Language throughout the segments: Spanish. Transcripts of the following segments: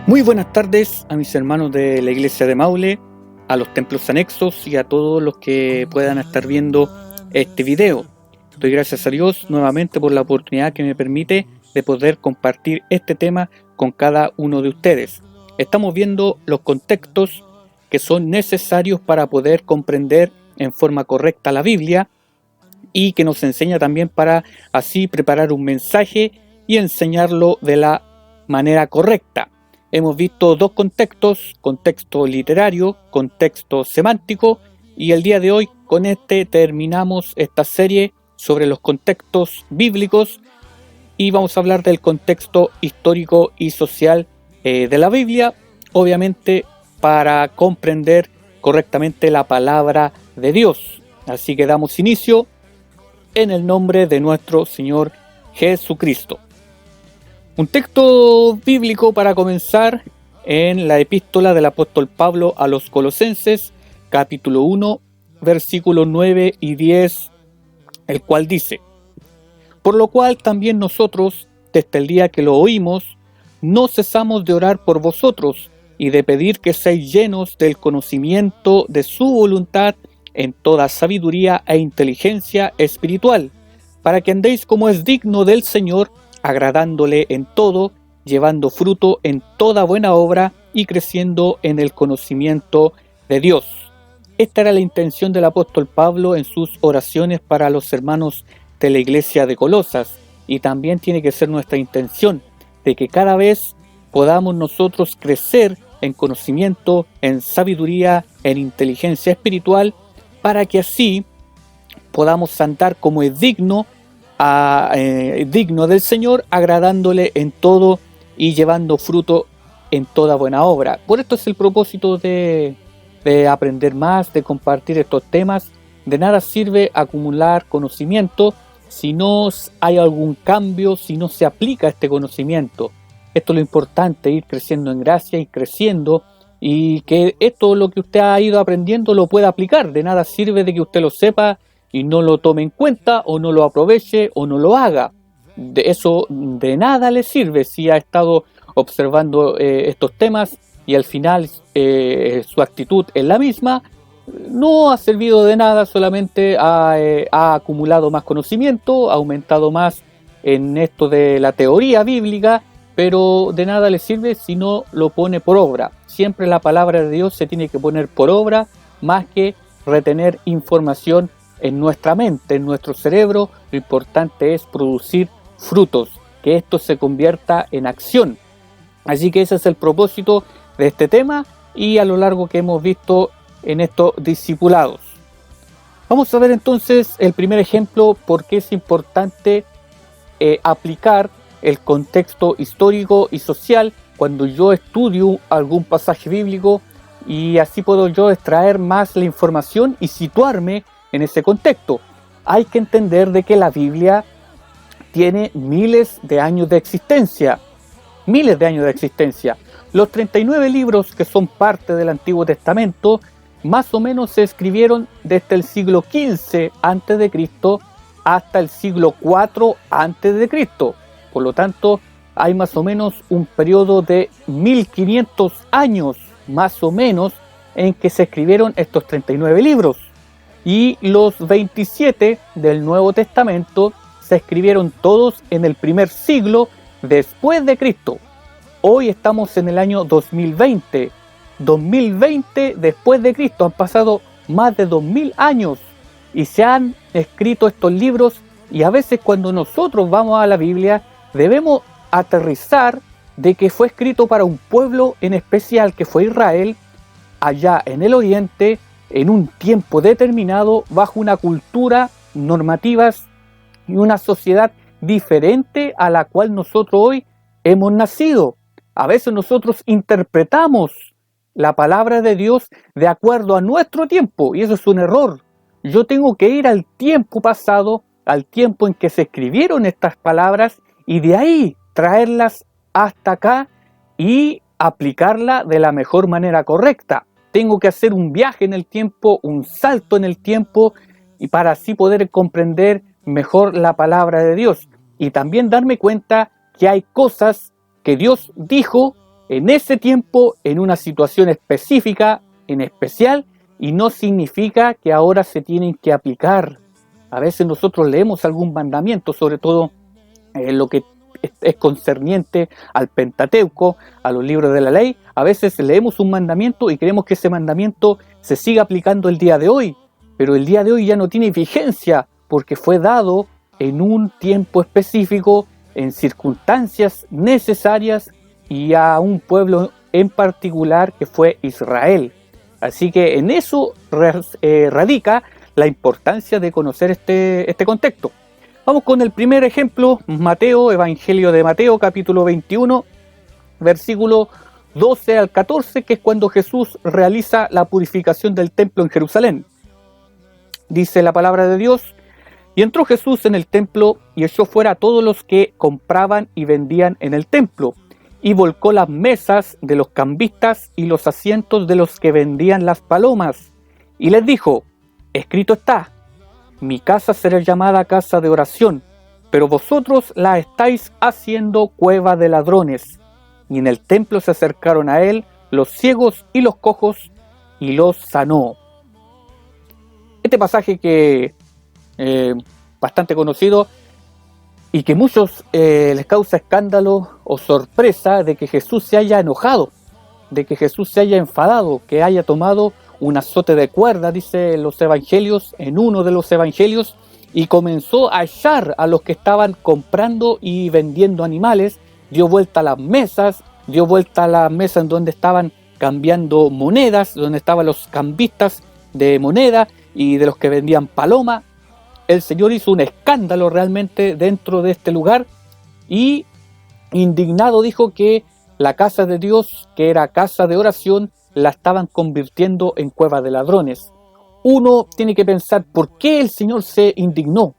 Muy buenas tardes a mis hermanos de la iglesia de Maule, a los templos anexos y a todos los que puedan estar viendo este video. Doy gracias a Dios nuevamente por la oportunidad que me permite de poder compartir este tema con cada uno de ustedes. Estamos viendo los contextos que son necesarios para poder comprender en forma correcta la Biblia y que nos enseña también para así preparar un mensaje y enseñarlo de la manera correcta. Hemos visto dos contextos, contexto literario, contexto semántico, y el día de hoy con este terminamos esta serie sobre los contextos bíblicos y vamos a hablar del contexto histórico y social de la Biblia, obviamente para comprender correctamente la palabra de Dios. Así que damos inicio en el nombre de nuestro Señor Jesucristo. Un texto bíblico para comenzar en la epístola del apóstol Pablo a los Colosenses, capítulo 1, versículos 9 y 10, el cual dice: por lo cual también nosotros, desde el día que lo oímos, no cesamos de orar por vosotros y de pedir que seáis llenos del conocimiento de su voluntad en toda sabiduría e inteligencia espiritual, para que andéis como es digno del Señor, agradándole en todo, llevando fruto en toda buena obra y creciendo en el conocimiento de Dios. Esta era la intención del apóstol Pablo en sus oraciones para los hermanos de la iglesia de Colosas, y también tiene que ser nuestra intención de que cada vez podamos nosotros crecer en conocimiento, en sabiduría, en inteligencia espiritual, para que así podamos andar como es digno del Señor, agradándole en todo y llevando fruto en toda buena obra. Por esto es el propósito de aprender más, de compartir estos temas. De nada sirve acumular conocimiento si no hay algún cambio, si no se aplica este conocimiento. Esto es lo importante, ir creciendo en gracia y creciendo, y que esto, lo que usted ha ido aprendiendo, lo pueda aplicar. De nada sirve de que usted lo sepa y no lo tome en cuenta, o no lo aproveche, o no lo haga. De eso de nada le sirve si ha estado observando estos temas y al final su actitud es la misma. No ha servido de nada, solamente ha acumulado más conocimiento, ha aumentado más en esto de la teoría bíblica, pero de nada le sirve si no lo pone por obra. Siempre la palabra de Dios se tiene que poner por obra, más que retener información en nuestra mente, en nuestro cerebro. Lo importante es producir frutos, que esto se convierta en acción. Así que ese es el propósito de este tema y a lo largo que hemos visto en estos discipulados. Vamos a ver entonces el primer ejemplo, por qué es importante aplicar el contexto histórico y social cuando yo estudio algún pasaje bíblico, y así puedo yo extraer más la información y situarme en ese contexto. Hay que entender de que la Biblia tiene miles de años de existencia. Los 39 libros que son parte del Antiguo Testamento más o menos se escribieron desde el siglo XV a.C. hasta el siglo IV a.C. Por lo tanto, hay más o menos un periodo de 1500 años, más o menos, en que se escribieron estos 39 libros. Y los 27 del Nuevo Testamento se escribieron todos en el primer siglo después de Cristo. Hoy estamos en el año 2020 después de Cristo. Han pasado más de 2000 años y se han escrito estos libros, y a veces cuando nosotros vamos a la Biblia debemos aterrizar de que fue escrito para un pueblo en especial, que fue Israel, allá en el oriente, en un tiempo determinado, bajo una cultura, normativas y una sociedad diferente a la cual nosotros hoy hemos nacido. A veces nosotros interpretamos la palabra de Dios de acuerdo a nuestro tiempo, y eso es un error. Yo tengo que ir al tiempo pasado, al tiempo en que se escribieron estas palabras, y de ahí traerlas hasta acá y aplicarla de la mejor manera correcta. Tengo que hacer un viaje en el tiempo, un salto en el tiempo, y para así poder comprender mejor la palabra de Dios. Y también darme cuenta que hay cosas que Dios dijo en ese tiempo, en una situación específica, en especial, y no significa que ahora se tienen que aplicar. A veces nosotros leemos algún mandamiento, sobre todo lo que es concerniente al Pentateuco, a los libros de la ley. A veces leemos un mandamiento y creemos que ese mandamiento se siga aplicando el día de hoy, pero el día de hoy ya no tiene vigencia porque fue dado en un tiempo específico, en circunstancias necesarias y a un pueblo en particular que fue Israel. Así que en eso radica la importancia de conocer este contexto. Vamos con el primer ejemplo, Mateo, Evangelio de Mateo, capítulo 21, versículo 12 al 14, que es cuando Jesús realiza la purificación del templo en Jerusalén. Dice la palabra de Dios: y entró Jesús en el templo y echó fuera a todos los que compraban y vendían en el templo, y volcó las mesas de los cambistas y los asientos de los que vendían las palomas, y les dijo: escrito está, mi casa será llamada casa de oración, pero vosotros la estáis haciendo cueva de ladrones. Y en el templo se acercaron a él los ciegos y los cojos, y los sanó. Este pasaje que bastante conocido y que muchos les causa escándalo o sorpresa de que Jesús se haya enojado, de que Jesús se haya enfadado, que haya tomado un azote de cuerda, dice los evangelios, en uno de los evangelios, y comenzó a echar a los que estaban comprando y vendiendo animales, dio vuelta a las mesas, dio vuelta a la mesa en donde estaban cambiando monedas, donde estaban los cambistas de moneda y de los que vendían paloma. El Señor hizo un escándalo realmente dentro de este lugar y indignado dijo que la casa de Dios, que era casa de oración, la estaban convirtiendo en cueva de ladrones. Uno tiene que pensar por qué el Señor se indignó,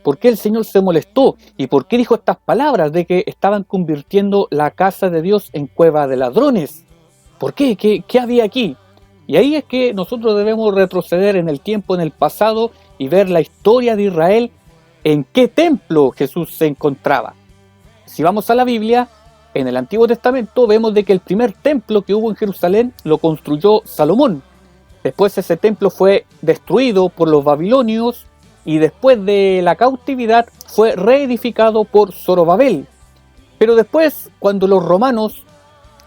por qué el Señor se molestó y por qué dijo estas palabras de que estaban convirtiendo la casa de Dios en cueva de ladrones. ¿Por qué? ¿Qué había aquí? Y ahí es que nosotros debemos retroceder en el tiempo, en el pasado, y ver la historia de Israel, en qué templo Jesús se encontraba. Si vamos a la Biblia, en el Antiguo Testamento vemos de que el primer templo que hubo en Jerusalén lo construyó Salomón. Después ese templo fue destruido por los babilonios y después de la cautividad fue reedificado por Zorobabel. Pero después, cuando los romanos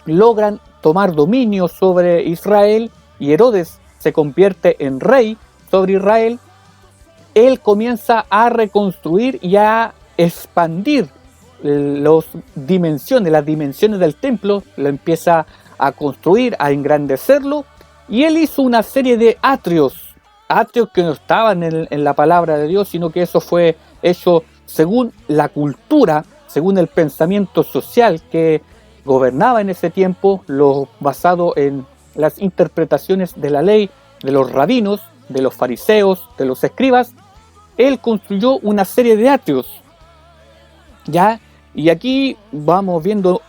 logran tomar dominio sobre Israel y Herodes se convierte en rey sobre Israel, él comienza a reconstruir y a expandir las dimensiones del templo, lo empieza a construir, a engrandecerlo, y él hizo una serie de atrios que no estaban en la palabra de Dios, sino que eso fue hecho según la cultura, según el pensamiento social que gobernaba en ese tiempo, lo basado en las interpretaciones de la ley, de los rabinos, de los fariseos, de los escribas. Él construyó una serie de atrios, ¿ya? Y aquí vamos viendo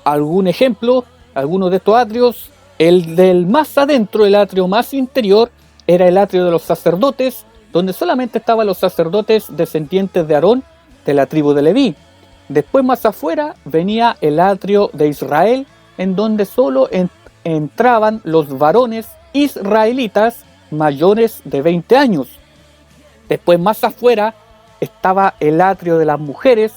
algún ejemplo, algunos de estos atrios. El del más adentro, el atrio más interior, era el atrio de los sacerdotes, donde solamente estaban los sacerdotes descendientes de Aarón, de la tribu de Leví. Después más afuera venía el atrio de Israel, en donde solo entraban los varones israelitas mayores de 20 años. Después más afuera estaba el atrio de las mujeres,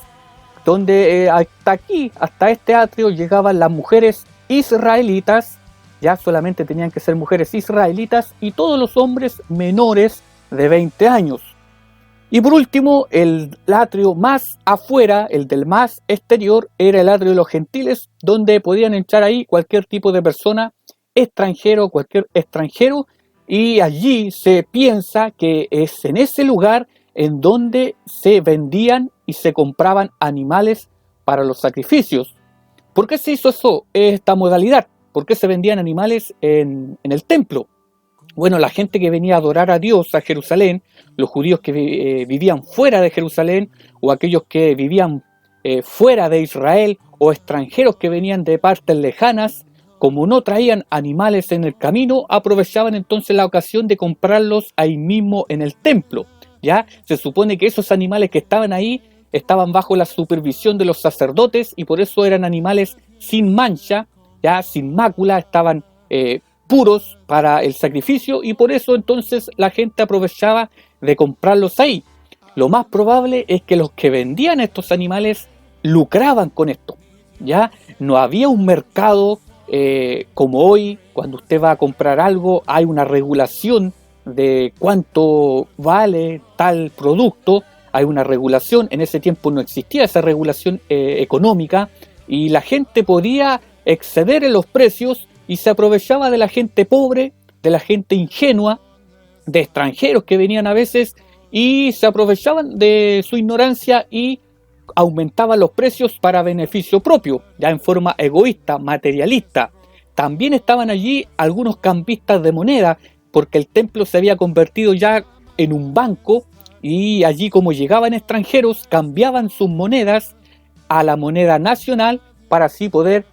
donde hasta este atrio llegaban las mujeres israelitas, ya solamente tenían que ser mujeres israelitas, y todos los hombres menores de 20 años. Y por último, el atrio más afuera, el del más exterior, era el atrio de los gentiles, donde podían entrar ahí cualquier tipo de persona, extranjero, cualquier extranjero, y allí se piensa que es en ese lugar en donde se vendían y se compraban animales para los sacrificios. ¿Por qué se hizo eso, esta modalidad? ¿Por qué se vendían animales en el templo? Bueno, la gente que venía a adorar a Dios a Jerusalén, los judíos que vivían fuera de Jerusalén, o aquellos que vivían fuera de Israel, o extranjeros que venían de partes lejanas, como no traían animales en el camino, aprovechaban entonces la ocasión de comprarlos ahí mismo en el templo. ¿Ya? Se supone que esos animales que estaban ahí estaban bajo la supervisión de los sacerdotes y por eso eran animales sin mancha, ya sin mácula, estaban puros para el sacrificio, y por eso entonces la gente aprovechaba de comprarlos ahí. Lo más probable es que los que vendían estos animales lucraban con esto. Ya no había un mercado como hoy. Cuando usted va a comprar algo, hay una regulación de cuánto vale tal producto, hay una regulación. En ese tiempo no existía esa regulación económica, y la gente podía exceder en los precios y se aprovechaba de la gente pobre, de la gente ingenua, de extranjeros que venían a veces y se aprovechaban de su ignorancia y aumentaban los precios para beneficio propio, ya en forma egoísta, materialista. También estaban allí algunos cambistas de moneda, porque el templo se había convertido ya en un banco, y allí, como llegaban extranjeros, cambiaban sus monedas a la moneda nacional para así poder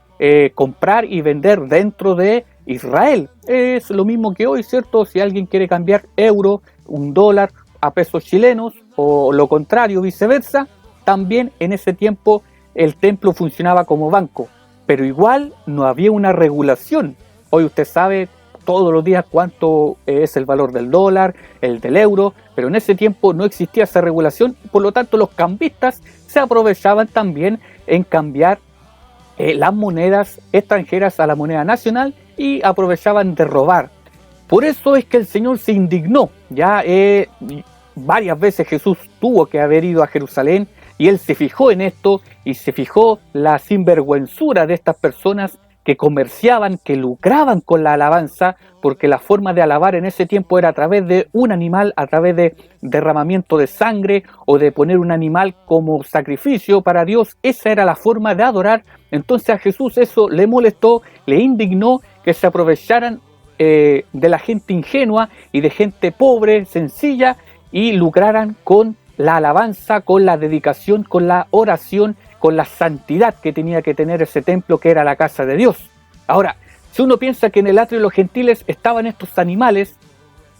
comprar y vender dentro de Israel. Es lo mismo que hoy, ¿cierto? Si alguien quiere cambiar euro, un dólar, a pesos chilenos, o lo contrario, viceversa, también en ese tiempo el templo funcionaba como banco, pero igual no había una regulación. Hoy usted sabe todos los días cuánto es el valor del dólar, el del euro, pero en ese tiempo no existía esa regulación. Por lo tanto, los cambistas se aprovechaban también en cambiar las monedas extranjeras a la moneda nacional, y aprovechaban de robar. Por eso es que el Señor se indignó. Ya varias veces Jesús tuvo que haber ido a Jerusalén, y Él se fijó en esto, y se fijó la sinvergüenzura de estas personas que comerciaban, que lucraban con la alabanza, porque la forma de alabar en ese tiempo era a través de un animal, a través de derramamiento de sangre, o de poner un animal como sacrificio para Dios. Esa era la forma de adorar. Entonces a Jesús eso le molestó, le indignó que se aprovecharan de la gente ingenua y de gente pobre, sencilla, y lucraran con la alabanza, con la dedicación, con la oración, con la santidad que tenía que tener ese templo, que era la casa de Dios. Ahora, si uno piensa que en el atrio de los gentiles estaban estos animales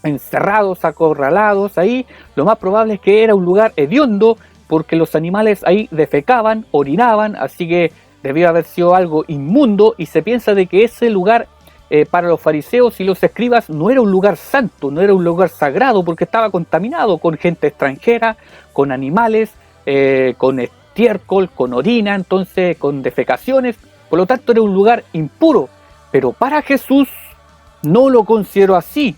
encerrados, acorralados ahí, lo más probable es que era un lugar hediondo, porque los animales ahí defecaban, orinaban, así que debió haber sido algo inmundo, y se piensa de que ese lugar para los fariseos y los escribas no era un lugar santo, no era un lugar sagrado, porque estaba contaminado con gente extranjera, con animales, con estiércol, con orina, entonces con defecaciones. Por lo tanto era un lugar impuro. Pero para Jesús no lo consideró así,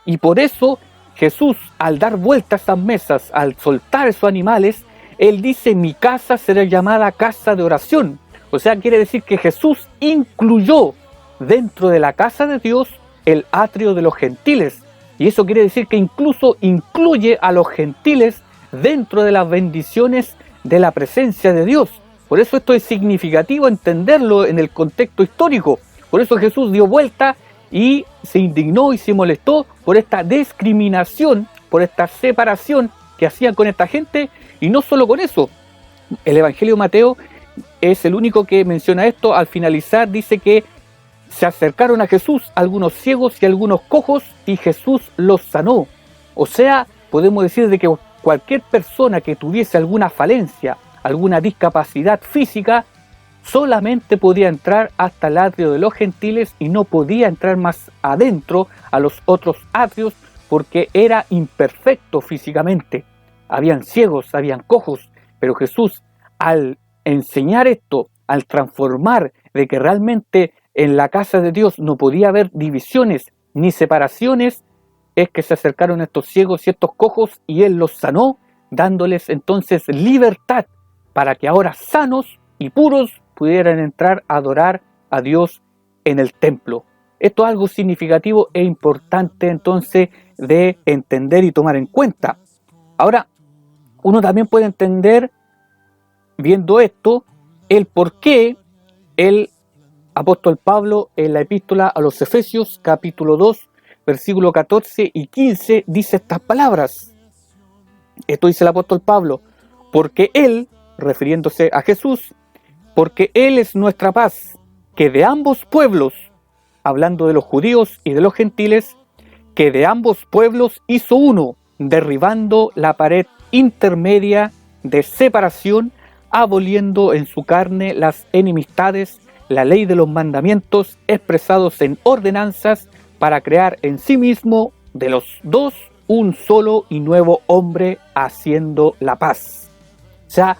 y por eso Jesús, al dar vuelta a esas mesas, al soltar esos animales, Él dice: mi casa será llamada casa de oración. O sea, quiere decir que Jesús incluyó dentro de la casa de Dios el atrio de los gentiles, y eso quiere decir que incluso incluye a los gentiles dentro de las bendiciones de la presencia de Dios. Por eso esto es significativo entenderlo en el contexto histórico. Por eso Jesús dio vuelta y se indignó y se molestó por esta discriminación, por esta separación que hacían con esta gente. Y no solo con eso, el Evangelio de Mateo es el único que menciona esto. Al finalizar dice que se acercaron a Jesús algunos ciegos y algunos cojos, y Jesús los sanó. O sea, podemos decir de que cualquier persona que tuviese alguna falencia, alguna discapacidad física, solamente podía entrar hasta el atrio de los gentiles, y no podía entrar más adentro a los otros atrios, porque era imperfecto físicamente. Habían ciegos, habían cojos, pero Jesús, al enseñar esto, al transformar de que realmente en la casa de Dios no podía haber divisiones ni separaciones, es que se acercaron estos ciegos y estos cojos, y Él los sanó, dándoles entonces libertad para que ahora sanos y puros pudieran entrar a adorar a Dios en el templo. Esto es algo significativo e importante entonces de entender y tomar en cuenta. Ahora, uno también puede entender, viendo esto, el por qué el apóstol Pablo en la epístola a los Efesios, capítulo 2, versículo 14 y 15, dice estas palabras. Esto dice el apóstol Pablo: porque Él, refiriéndose a Jesús, porque Él es nuestra paz, que de ambos pueblos, hablando de los judíos y de los gentiles, que de ambos pueblos hizo uno, derribando la pared intermedia de separación, aboliendo en su carne las enemistades, la ley de los mandamientos expresados en ordenanzas para crear en sí mismo de los dos un solo y nuevo hombre haciendo la paz. O sea,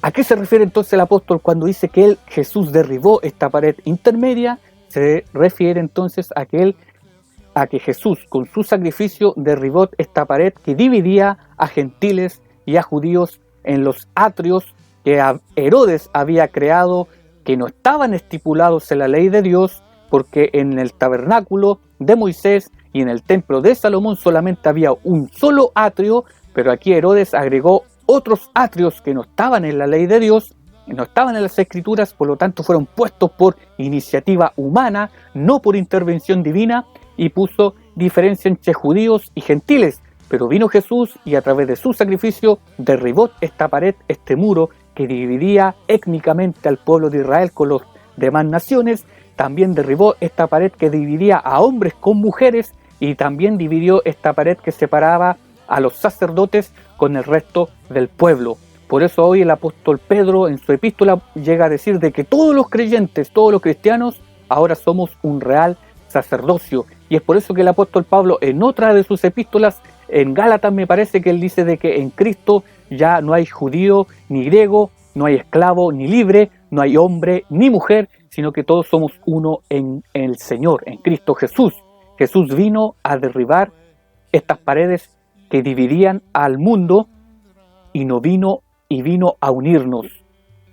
¿a qué se refiere entonces el apóstol cuando dice que Jesús derribó esta pared intermedia? Se refiere entonces a que Jesús con su sacrificio derribó esta pared que dividía a gentiles y a judíos en los atrios que Herodes había creado, que no estaban estipulados en la ley de Dios, porque en el tabernáculo de Moisés y en el templo de Salomón solamente había un solo atrio, pero aquí Herodes agregó otros atrios que no estaban en la ley de Dios, no estaban en las escrituras, por lo tanto fueron puestos por iniciativa humana, no por intervención divina, y puso diferencia entre judíos y gentiles. Pero vino Jesús y a través de su sacrificio derribó esta pared, este muro que dividía étnicamente al pueblo de Israel con las demás naciones. También derribó esta pared que dividía a hombres con mujeres, y también dividió esta pared que separaba a los sacerdotes con el resto del pueblo. Por eso hoy el apóstol Pedro en su epístola llega a decir de que todos los creyentes, todos los cristianos, ahora somos un real sacerdocio. Y es por eso que el apóstol Pablo en otra de sus epístolas, en Gálatas me parece que él dice de que en Cristo ya no hay judío ni griego, no hay esclavo ni libre, no hay hombre ni mujer, sino que todos somos uno en el Señor, en Cristo Jesús. Jesús vino a derribar estas paredes que dividían al mundo y vino a unirnos.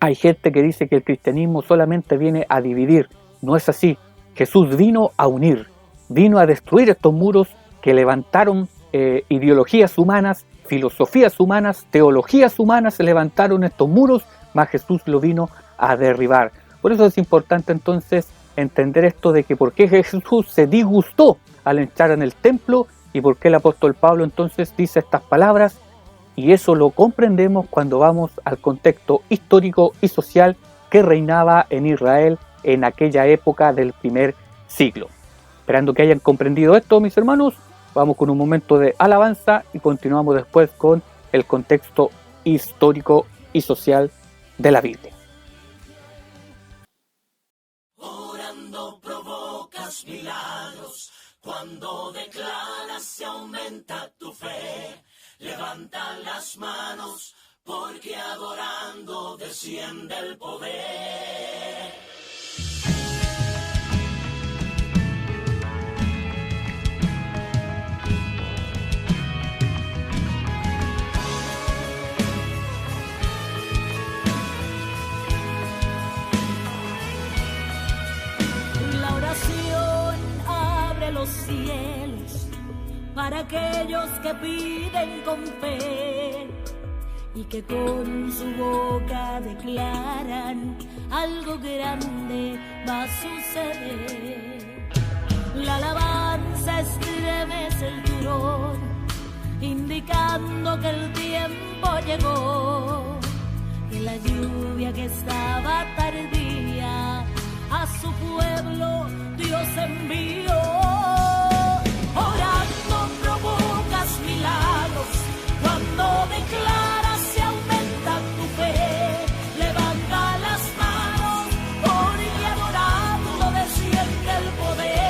Hay gente que dice que el cristianismo solamente viene a dividir. No es así. Jesús vino a unir, vino a destruir estos muros que levantaron ideologías humanas, filosofías humanas, teologías humanas, se levantaron estos muros, mas Jesús lo vino a derribar. Por eso es importante entonces entender esto de que por qué Jesús se disgustó al entrar en el templo y por qué el apóstol Pablo entonces dice estas palabras, y eso lo comprendemos cuando vamos al contexto histórico y social que reinaba en Israel en aquella época del primer siglo. Esperando que hayan comprendido esto, mis hermanos, vamos con un momento de alabanza y continuamos después con el contexto histórico y social de la Biblia. Orando provocas milagros, cuando declaras se aumenta tu fe. Levanta las manos, porque adorando desciende el poder. La oración abre los cielos para aquellos que piden con fe y que con su boca declaran algo grande va a suceder. La alabanza estremece el trono, indicando que el tiempo llegó, que la lluvia que estaba tardía a su pueblo Dios envió. Orando provocas milagros, cuando declaras se aumenta tu fe. Levanta las manos, porque adorando desciende el poder.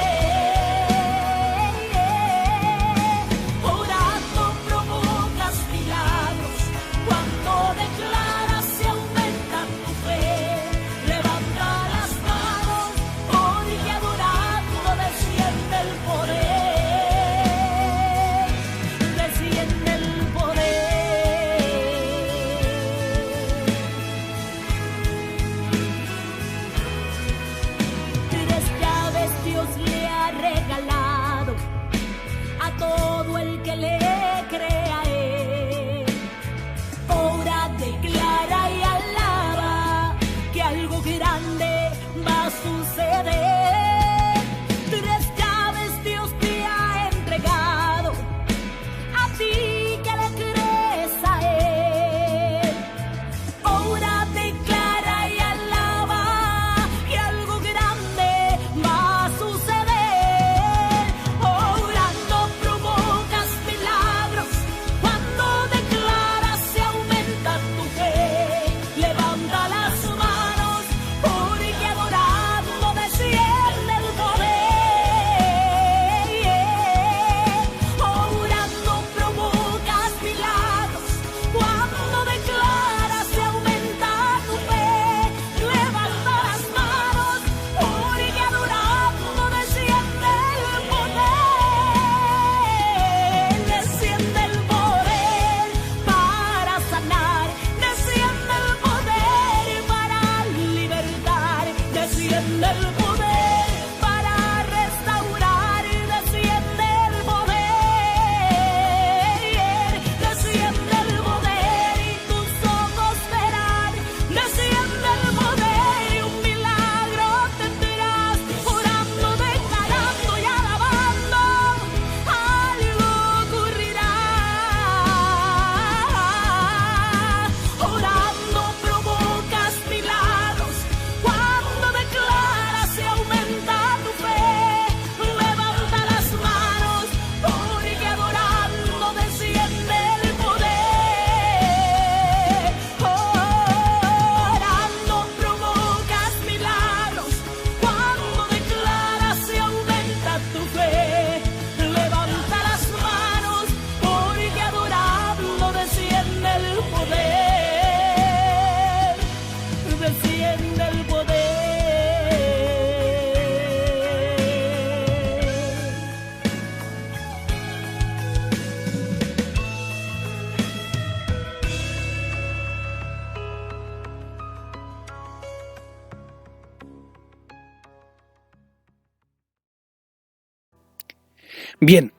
Orando provocas milagros, cuando declaras se aumenta tu fe. Levanta las manos, porque adorando desciende Bien,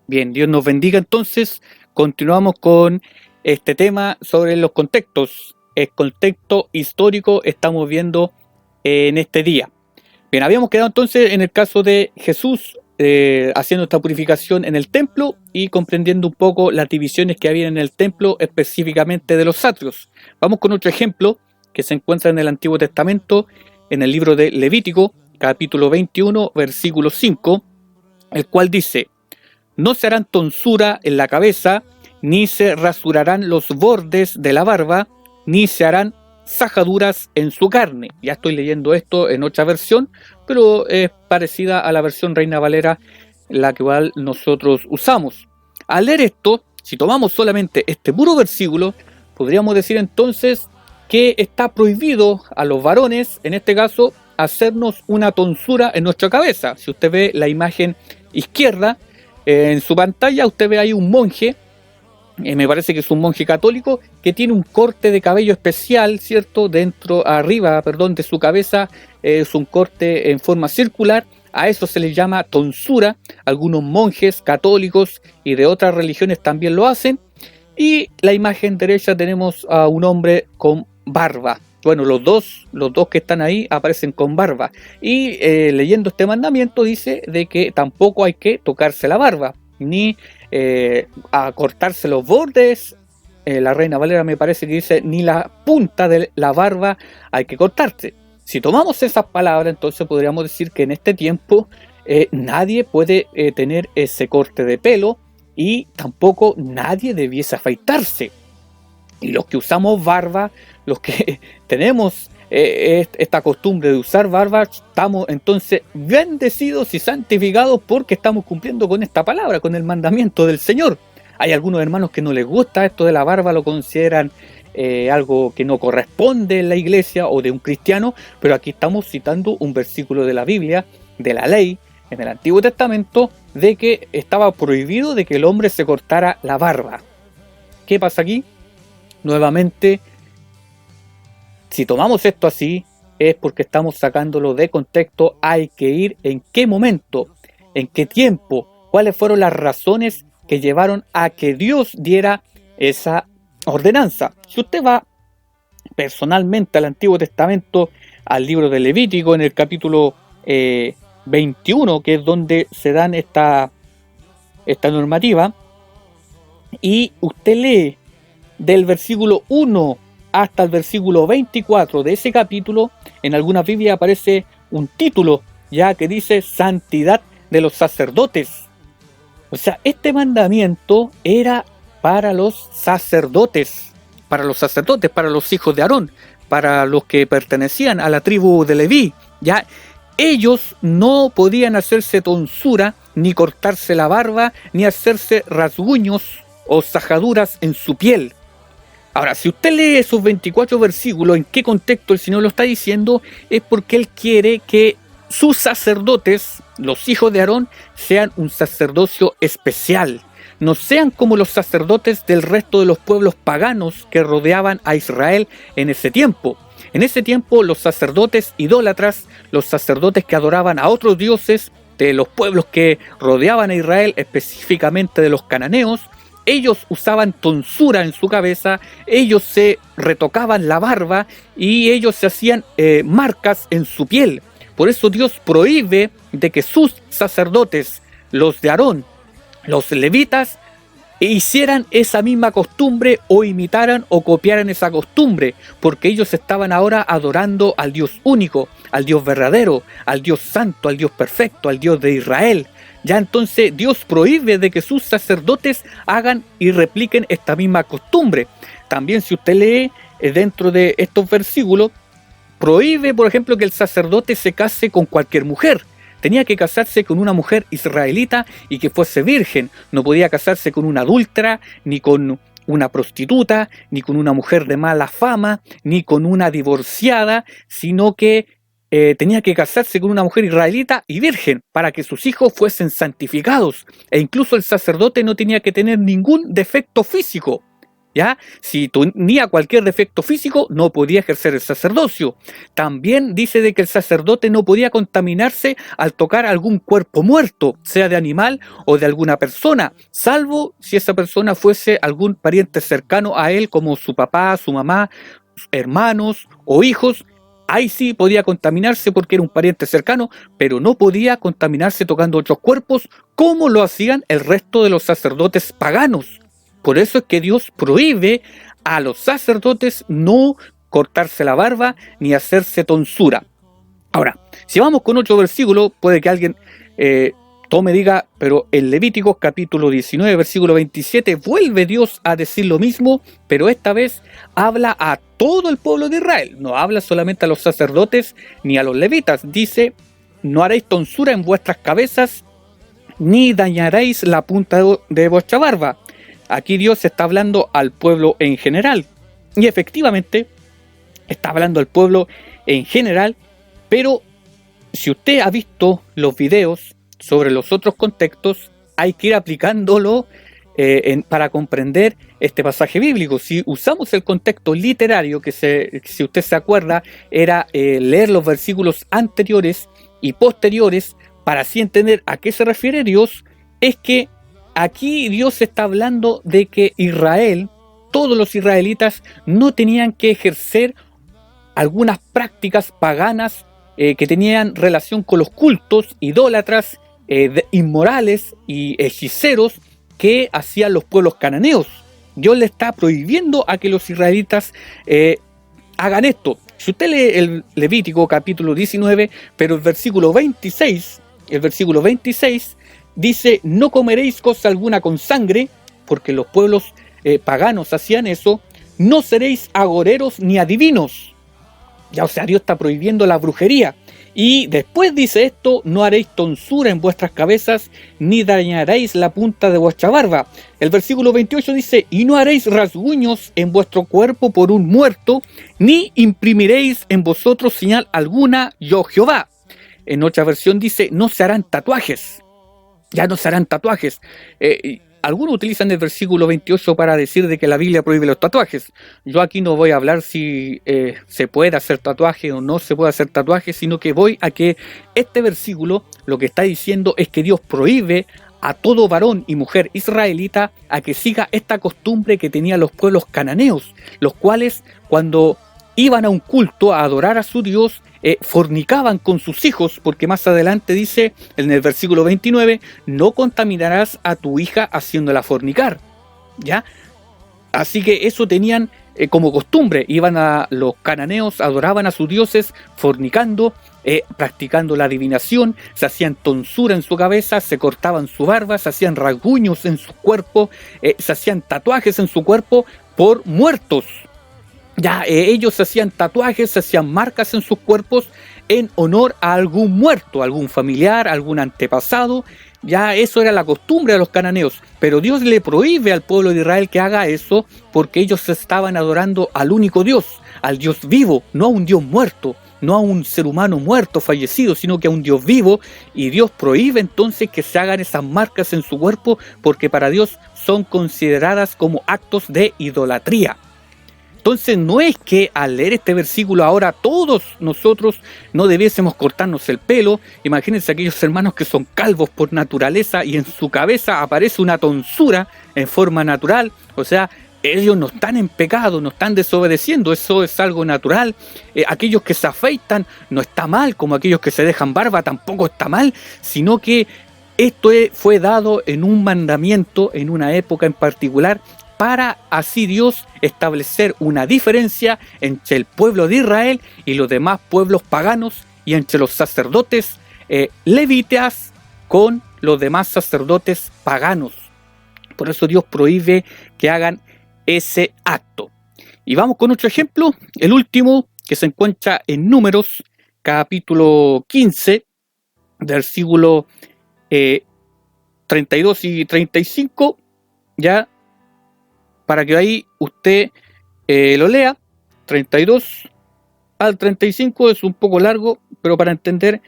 Dios nos bendiga. Entonces, continuamos con este tema sobre los contextos. El contexto histórico estamos viendo en este día. Bien, habíamos quedado entonces en el caso de Jesús haciendo esta purificación en el templo y comprendiendo un poco las divisiones que había en el templo, específicamente de los atrios. Vamos con otro ejemplo que se encuentra en el Antiguo Testamento, en el libro de Levítico, capítulo 21, versículo 5, el cual dice: no se harán tonsura en la cabeza, ni se rasurarán los bordes de la barba, ni se harán sajaduras en su carne. Ya estoy leyendo esto en otra versión, pero es parecida a la versión Reina Valera, la que igual nosotros usamos. Al leer esto, si tomamos solamente este puro versículo, podríamos decir entonces que está prohibido a los varones, en este caso, hacernos una tonsura en nuestra cabeza. Si usted ve la imagen izquierda, en su pantalla usted ve ahí un monje, me parece que es un monje católico, que tiene un corte de cabello especial, ¿cierto? Arriba de su cabeza es un corte en forma circular. A eso se le llama tonsura. Algunos monjes católicos y de otras religiones también lo hacen. Y la imagen derecha tenemos a un hombre con barba. Bueno, los dos que están ahí aparecen con barba. Y leyendo este mandamiento dice de que tampoco hay que tocarse la barba, ni a cortarse los bordes. La Reina Valera me parece que dice ni la punta de la barba hay que cortarse. Si tomamos esas palabras, entonces podríamos decir que en este tiempo nadie puede tener ese corte de pelo y tampoco nadie debiese afeitarse. Y los que usamos barba, los que tenemos esta costumbre de usar barba, estamos entonces bendecidos y santificados porque estamos cumpliendo con esta palabra, con el mandamiento del Señor. Hay algunos hermanos que no les gusta esto de la barba, lo consideran algo que no corresponde en la iglesia o de un cristiano, pero aquí estamos citando un versículo de la Biblia, de la ley, en el Antiguo Testamento, de que estaba prohibido de que el hombre se cortara la barba. ¿Qué pasa aquí? Nuevamente, si tomamos esto así, es porque estamos sacándolo de contexto. Hay que ir en qué momento, en qué tiempo, cuáles fueron las razones que llevaron a que Dios diera esa ordenanza. Si usted va personalmente al Antiguo Testamento, al libro de Levítico, en el capítulo 21, que es donde se dan esta normativa, y usted lee del versículo 1 hasta el versículo 24 de ese capítulo, en algunas Biblias aparece un título ya que dice santidad de los sacerdotes. O sea, este mandamiento era para los sacerdotes, para los hijos de Aarón, para los que pertenecían a la tribu de Leví. Ya ellos no podían hacerse tonsura, ni cortarse la barba, ni hacerse rasguños o sajaduras en su piel. Ahora, si usted lee esos 24 versículos, ¿en qué contexto el Señor lo está diciendo? Es porque Él quiere que sus sacerdotes, los hijos de Aarón, sean un sacerdocio especial. No sean como los sacerdotes del resto de los pueblos paganos que rodeaban a Israel en ese tiempo. En ese tiempo, los sacerdotes idólatras, los sacerdotes que adoraban a otros dioses de los pueblos que rodeaban a Israel, específicamente de los cananeos, ellos usaban tonsura en su cabeza, ellos se retocaban la barba y ellos se hacían marcas en su piel. Por eso Dios prohíbe de que sus sacerdotes, los de Aarón, los levitas, hicieran esa misma costumbre o imitaran o copiaran esa costumbre, porque ellos estaban ahora adorando al Dios único, al Dios verdadero, al Dios santo, al Dios perfecto, al Dios de Israel. Ya entonces Dios prohíbe de que sus sacerdotes hagan y repliquen esta misma costumbre. También si usted lee dentro de estos versículos, prohíbe, por ejemplo, que el sacerdote se case con cualquier mujer. Tenía que casarse con una mujer israelita y que fuese virgen. No podía casarse con una adúltera, ni con una prostituta, ni con una mujer de mala fama, ni con una divorciada, sino que tenía que casarse con una mujer israelita y virgen para que sus hijos fuesen santificados. E incluso el sacerdote no tenía que tener ningún defecto físico. ¿Ya? Si tenía cualquier defecto físico, no podía ejercer el sacerdocio. También dice de que el sacerdote no podía contaminarse al tocar algún cuerpo muerto, sea de animal o de alguna persona, salvo si esa persona fuese algún pariente cercano a él, como su papá, su mamá, hermanos o hijos. Ahí sí podía contaminarse porque era un pariente cercano, pero no podía contaminarse tocando otros cuerpos como lo hacían el resto de los sacerdotes paganos. Por eso es que Dios prohíbe a los sacerdotes no cortarse la barba ni hacerse tonsura. Ahora, si vamos con otro versículo, puede que alguien tome y diga, pero en Levíticos capítulo 19, versículo 27, vuelve Dios a decir lo mismo, pero esta vez habla a todo el pueblo de Israel. No habla solamente a los sacerdotes ni a los levitas. Dice, no haréis tonsura en vuestras cabezas, ni dañaréis la punta de vuestra barba. Aquí Dios está hablando al pueblo en general. Y efectivamente, está hablando al pueblo en general, pero si usted ha visto los videos sobre los otros contextos, hay que ir aplicándolo para comprender este pasaje bíblico. Si usamos el contexto literario, que si usted se acuerda, era leer los versículos anteriores y posteriores para así entender a qué se refiere Dios, es que aquí Dios está hablando de que Israel, todos los israelitas, no tenían que ejercer algunas prácticas paganas que tenían relación con los cultos idólatras, inmorales y hechiceros que hacían los pueblos cananeos. Dios le está prohibiendo a que los israelitas hagan esto. Si usted lee el Levítico capítulo 19, pero el versículo 26 dice, no comeréis cosa alguna con sangre, porque los pueblos paganos hacían eso, no seréis agoreros ni adivinos. Ya, o sea, Dios está prohibiendo la brujería. Y después dice esto, no haréis tonsura en vuestras cabezas, ni dañaréis la punta de vuestra barba. El versículo 28 dice, y no haréis rasguños en vuestro cuerpo por un muerto, ni imprimiréis en vosotros señal alguna, yo Jehová. En otra versión dice, no se harán tatuajes. Ya no se harán tatuajes. Algunos utilizan el versículo 28 para decir de que la Biblia prohíbe los tatuajes. Yo aquí no voy a hablar si se puede hacer tatuaje o no se puede hacer tatuaje, sino que voy a que este versículo lo que está diciendo es que Dios prohíbe a todo varón y mujer israelita a que siga esta costumbre que tenían los pueblos cananeos, los cuales cuando iban a un culto a adorar a su Dios, fornicaban con sus hijos, porque más adelante dice en el versículo 29, no contaminarás a tu hija haciéndola fornicar, ¿ya? Así que eso tenían como costumbre, iban a los cananeos, adoraban a sus dioses, fornicando, practicando la adivinación, se hacían tonsura en su cabeza, se cortaban su barba, se hacían rasguños en su cuerpo, se hacían tatuajes en su cuerpo por muertos. Ya ellos se hacían tatuajes, se hacían marcas en sus cuerpos en honor a algún muerto, algún familiar, algún antepasado. Ya eso era la costumbre de los cananeos, pero Dios le prohíbe al pueblo de Israel que haga eso porque ellos estaban adorando al único Dios, al Dios vivo, no a un Dios muerto, no a un ser humano muerto, fallecido, sino que a un Dios vivo, y Dios prohíbe entonces que se hagan esas marcas en su cuerpo porque para Dios son consideradas como actos de idolatría. Entonces no es que al leer este versículo ahora todos nosotros no debiésemos cortarnos el pelo. Imagínense aquellos hermanos que son calvos por naturaleza y en su cabeza aparece una tonsura en forma natural. O sea, ellos no están en pecado, no están desobedeciendo, eso es algo natural. Aquellos que se afeitan no está mal, como aquellos que se dejan barba tampoco está mal, sino que esto fue dado en un mandamiento, en una época en particular, para así Dios establecer una diferencia entre el pueblo de Israel y los demás pueblos paganos, y entre los sacerdotes levitas con los demás sacerdotes paganos. Por eso Dios prohíbe que hagan ese acto. Y vamos con otro ejemplo, el último, que se encuentra en Números, capítulo 15, versículo 32 y 35, ya, para que ahí usted lo lea. 32 al 35 es un poco largo, pero para entender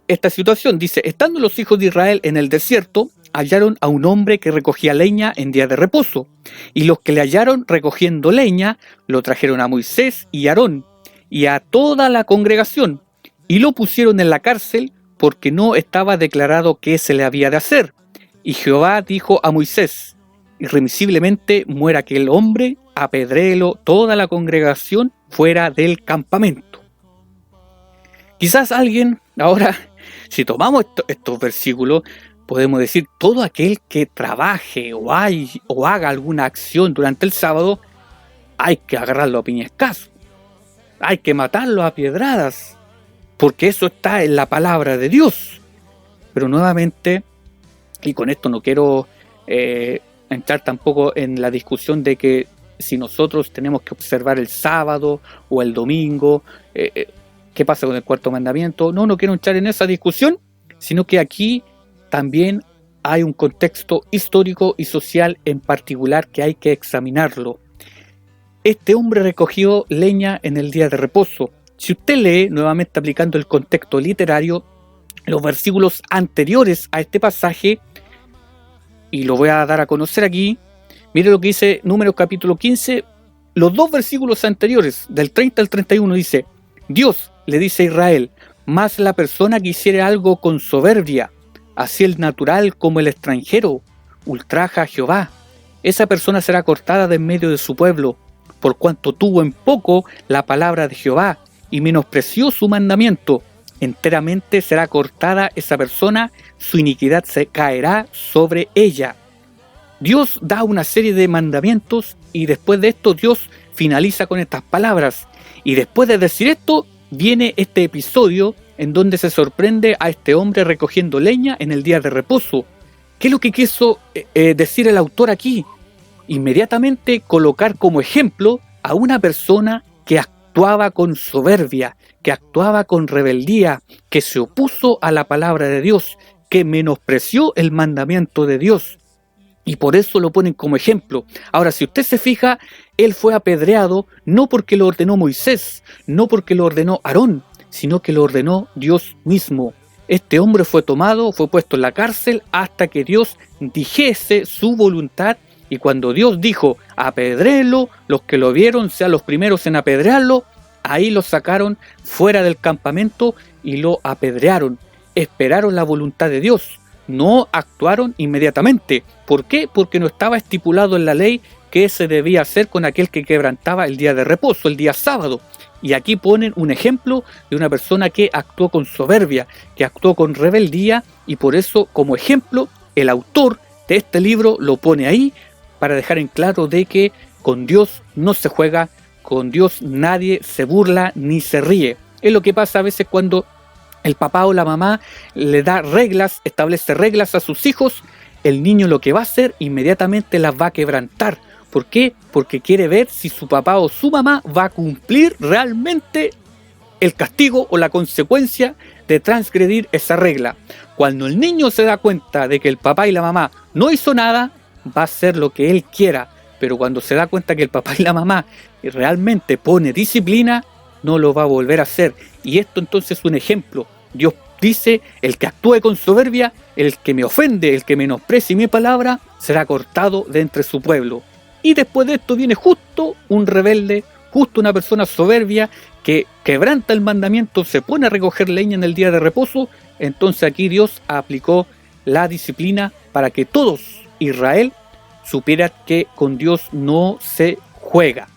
esta situación, dice, estando los hijos de Israel en el desierto, hallaron a un hombre que recogía leña en día de reposo, y los que le hallaron recogiendo leña lo trajeron a Moisés y a Aarón y a toda la congregación, y lo pusieron en la cárcel porque no estaba declarado qué se le había de hacer. Y Jehová dijo a Moisés: irremisiblemente muera aquel hombre, apedréelo toda la congregación fuera del campamento. Quizás alguien, ahora, si tomamos estos versículos, podemos decir: todo aquel que trabaje o haga alguna acción durante el sábado, hay que agarrarlo a piñascazo, hay que matarlo a piedradas, porque eso está en la palabra de Dios. Pero nuevamente, y con esto no quiero entrar tampoco en la discusión de que si nosotros tenemos que observar el sábado o el domingo, ¿qué pasa con el cuarto mandamiento? No quiero entrar en esa discusión, sino que aquí también hay un contexto histórico y social en particular que hay que examinarlo. Este hombre recogió leña en el día de reposo. Si usted lee, nuevamente aplicando el contexto literario, los versículos anteriores a este pasaje, y lo voy a dar a conocer aquí, mire lo que dice Números capítulo 15, los dos versículos anteriores, del 30 al 31, dice: Dios le dice a Israel: mas la persona que hiciere algo con soberbia, así el natural como el extranjero, ultraja a Jehová, esa persona será cortada de en medio de su pueblo, por cuanto tuvo en poco la palabra de Jehová y menospreció su mandamiento. Enteramente será cortada esa persona, su iniquidad se caerá sobre ella. Dios da una serie de mandamientos y después de esto Dios finaliza con estas palabras. Y después de decir esto, viene este episodio en donde se sorprende a este hombre recogiendo leña en el día de reposo. ¿Qué es lo que quiso decir el autor aquí? Inmediatamente colocar como ejemplo a una persona que actuaba con soberbia, que actuaba con rebeldía, que se opuso a la palabra de Dios, que menospreció el mandamiento de Dios. Y por eso lo ponen como ejemplo. Ahora, si usted se fija, él fue apedreado no porque lo ordenó Moisés, no porque lo ordenó Aarón, sino que lo ordenó Dios mismo. Este hombre fue tomado, fue puesto en la cárcel hasta que Dios dijese su voluntad. Y cuando Dios dijo: apedréelo, los que lo vieron sean los primeros en apedrearlo, ahí lo sacaron fuera del campamento y lo apedrearon. Esperaron la voluntad de Dios, no actuaron inmediatamente. ¿Por qué? Porque no estaba estipulado en la ley qué se debía hacer con aquel que quebrantaba el día de reposo, el día sábado. Y aquí ponen un ejemplo de una persona que actuó con soberbia, que actuó con rebeldía, y por eso, como ejemplo, el autor de este libro lo pone ahí para dejar en claro de que con Dios no se juega, con Dios nadie se burla ni se ríe. Es lo que pasa a veces cuando el papá o la mamá le da reglas, establece reglas a sus hijos. El niño lo que va a hacer inmediatamente las va a quebrantar. ¿Por qué? Porque quiere ver si su papá o su mamá va a cumplir realmente el castigo o la consecuencia de transgredir esa regla. Cuando el niño se da cuenta de que el papá y la mamá no hizo nada, va a hacer lo que él quiera. Pero cuando se da cuenta que el papá y la mamá realmente pone disciplina, no lo va a volver a hacer. Y esto entonces es un ejemplo. Dios dice: el que actúe con soberbia, el que me ofende, el que menosprecie mi palabra, será cortado de entre su pueblo. Y después de esto viene justo un rebelde, justo una persona soberbia que quebranta el mandamiento, se pone a recoger leña en el día de reposo. Entonces aquí Dios aplicó la disciplina para que todos, Israel, supiera que con Dios no se juega.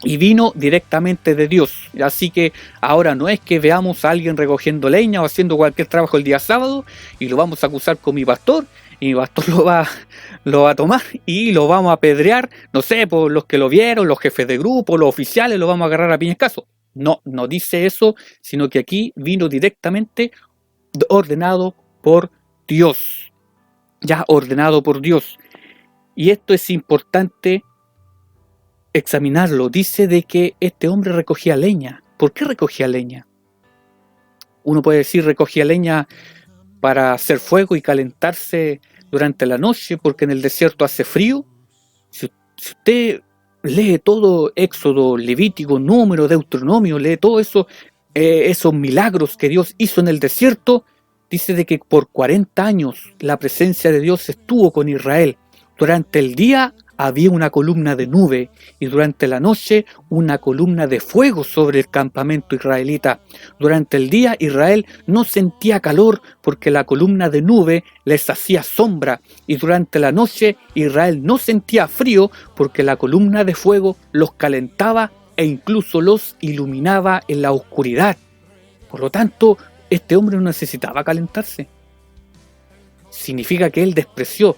Y vino directamente de Dios. Así que ahora no es que veamos a alguien recogiendo leña o haciendo cualquier trabajo el día sábado y lo vamos a acusar con mi pastor, y mi pastor lo va a tomar y lo vamos a apedrear, no sé, por los que lo vieron, los jefes de grupo, los oficiales, lo vamos a agarrar a piñascazo. No dice eso, sino que aquí vino directamente ordenado por Dios. Ya ordenado por Dios. Y esto es importante examinarlo. Dice de que este hombre recogía leña. ¿Por qué recogía leña? Uno puede decir recogía leña para hacer fuego y calentarse durante la noche porque en el desierto hace frío. Si usted lee todo Éxodo, Levítico, Número, Deuteronomio, lee todo eso, esos milagros que Dios hizo en el desierto, dice de que por 40 años la presencia de Dios estuvo con Israel. Durante el día había una columna de nube y durante la noche una columna de fuego sobre el campamento israelita. Durante el día Israel no sentía calor porque la columna de nube les hacía sombra, y durante la noche Israel no sentía frío porque la columna de fuego los calentaba e incluso los iluminaba en la oscuridad. Por lo tanto, este hombre no necesitaba calentarse. Significa que él despreció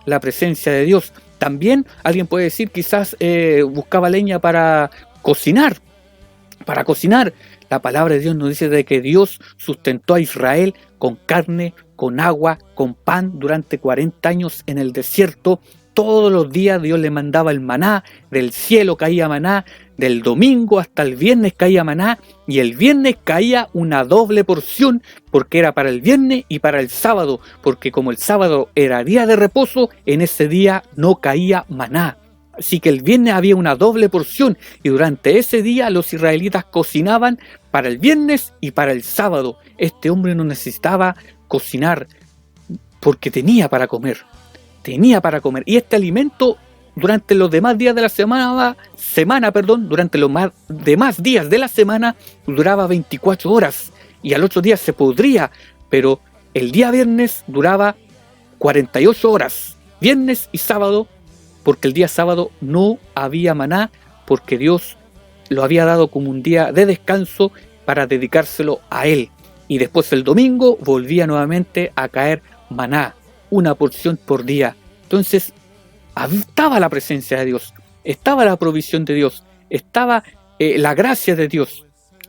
la presencia de Dios. También alguien puede decir, quizás buscaba leña para cocinar. La palabra de Dios nos dice de que Dios sustentó a Israel con carne, con agua, con pan durante 40 años en el desierto. Todos los días Dios le mandaba el maná, del cielo caía maná, del domingo hasta el viernes caía maná, y el viernes caía una doble porción, porque era para el viernes y para el sábado, porque como el sábado era día de reposo, en ese día no caía maná. Así que el viernes había una doble porción, y durante ese día los israelitas cocinaban para el viernes y para el sábado. Este hombre no necesitaba cocinar porque tenía para comer. Y este alimento durante los demás días de la durante los demás días de la semana duraba 24 horas y al otro día se podría, pero el día viernes duraba 48 horas, viernes y sábado, porque el día sábado no había maná, porque Dios lo había dado como un día de descanso para dedicárselo a Él. Y después el domingo volvía nuevamente a caer maná, una porción por día. Entonces estaba la presencia de Dios, estaba la provisión de Dios, estaba la gracia de Dios.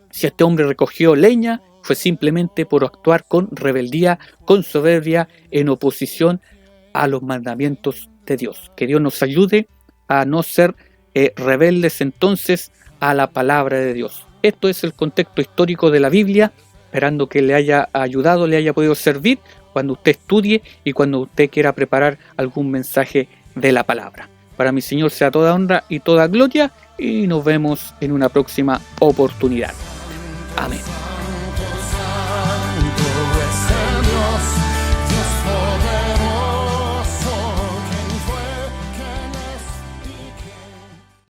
Si este hombre recogió leña, fue simplemente por actuar con rebeldía, con soberbia, en oposición a los mandamientos de Dios. Que Dios nos ayude a no ser rebeldes entonces a la palabra de Dios. Esto es el contexto histórico de la Biblia, esperando que le haya ayudado, le haya podido servir cuando usted estudie y cuando usted quiera preparar algún mensaje de la palabra. Para mi Señor sea toda honra y toda gloria, y nos vemos en una próxima oportunidad.